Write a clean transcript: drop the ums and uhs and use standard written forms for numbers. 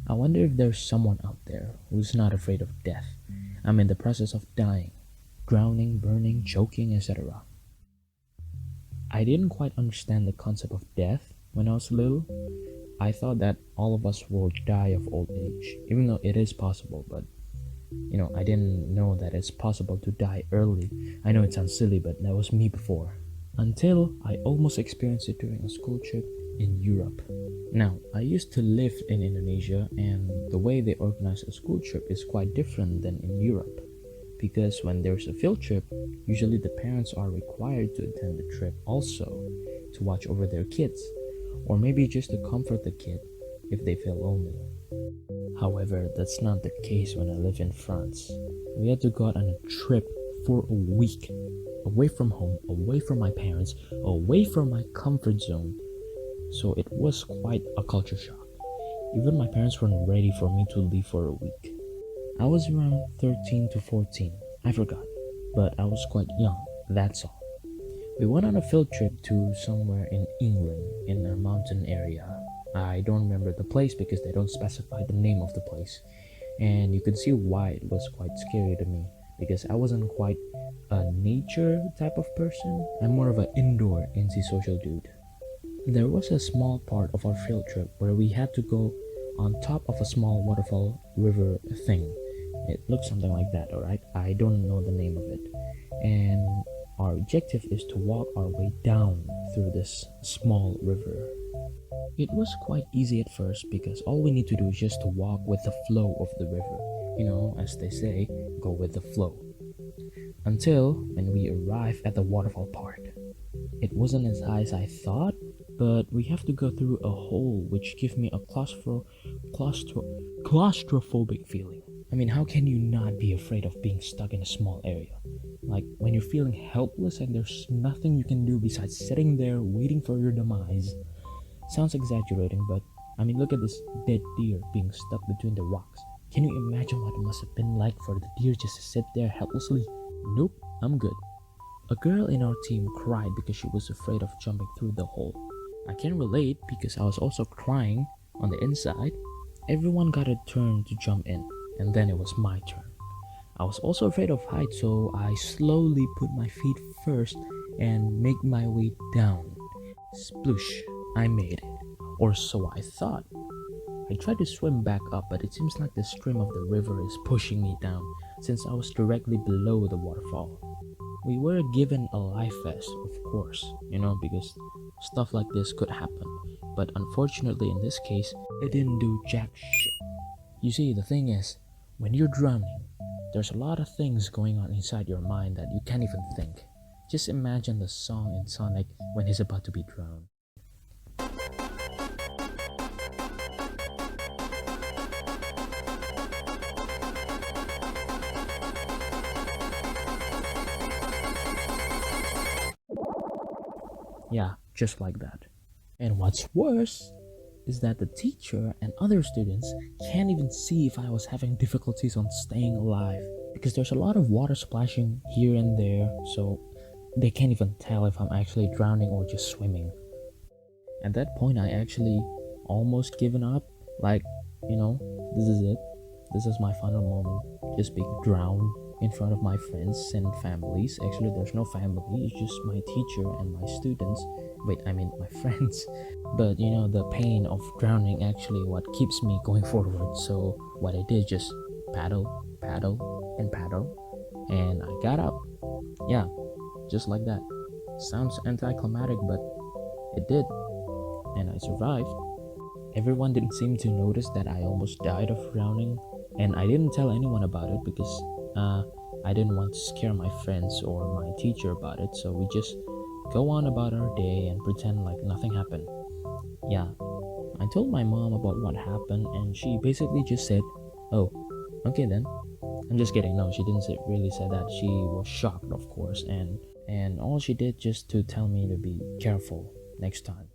I wonder if there's someone out there who's not afraid of death. I'm in the process of dying, drowning, burning, choking, etc. I didn't quite understand the concept of death when I was little. I thought that all of us will die of old age, even though it is possible, but I didn't know that it's possible to die early. I know it sounds silly, but that was me before. Until I almost experienced it during a school trip in Europe. Now, I used to live in Indonesia, and the way they organize a school trip is quite different than in Europe. Because when there's a field trip, usually the parents are required to attend the trip also to watch over their kids, or maybe just to comfort the kid if they feel lonely. However, that's not the case when I live in France. We had to go out on a trip for a week, away from home, away from my parents, away from my comfort zone. So it was quite a culture shock. Even my parents weren't ready for me to leave for a week. I was around 13 to 14, I forgot, but I was quite young, that's all. We went on a field trip to somewhere in England in a mountain area. I don't remember the place because they don't specify the name of the place. And you can see why it was quite scary to me because I wasn't quite a nature type of person. I'm more of an indoor antisocial dude. There was a small part of our field trip where we had to go on top of a small waterfall river thing. It looks something like that, alright? I don't know the name of it. And our objective is to walk our way down through this small river. It was quite easy at first because all we need to do is just to walk with the flow of the river. As they say, go with the flow. Until when we arrive at the waterfall part. It wasn't as high as I thought, but we have to go through a hole which gives me a claustrophobic feeling. I mean, how can you not be afraid of being stuck in a small area? Like when you're feeling helpless and there's nothing you can do besides sitting there waiting for your demise. Sounds exaggerating, but I mean, look at this dead deer being stuck between the rocks. Can you imagine what it must have been like for the deer just to sit there helplessly? Nope, I'm good. A girl in our team cried because she was afraid of jumping through the hole. I can relate because I was also crying on the inside. Everyone got a turn to jump in, and then it was my turn. I was also afraid of heights, so I slowly put my feet first and make my way down. Sploosh, I made it. Or so I thought. I tried to swim back up, but it seems like the stream of the river is pushing me down since I was directly below the waterfall. We were given a life vest, of course, because stuff like this could happen. But unfortunately, in this case, it didn't do jack shit. You see, the thing is, when you're drowning, there's a lot of things going on inside your mind that you can't even think. Just imagine the song in Sonic when he's about to be drowned. Yeah, just like that. And what's worse is that the teacher and other students can't even see if I was having difficulties on staying alive because there's a lot of water splashing here and there, so they can't even tell if I'm actually drowning or just swimming. At that point, I actually almost given up. Like, this is it. This is my final moment. Just being drowned in front of my friends and families. Actually, there's no family. It's just my teacher and my students. Wait, I mean my friends. But the pain of drowning actually what keeps me going forward. So what I did just paddle, paddle, and paddle, and I got up. Yeah, just like that. Sounds anticlimactic, but it did, and I survived. Everyone didn't seem to notice that I almost died of drowning, and I didn't tell anyone about it because I didn't want to scare my friends or my teacher about it, so we just go on about our day and pretend like nothing happened. Yeah, I told my mom about what happened, and she basically just said, "Oh, okay then." I'm just kidding. No, she didn't really say that. She was shocked, of course, and all she did just to tell me to be careful next time.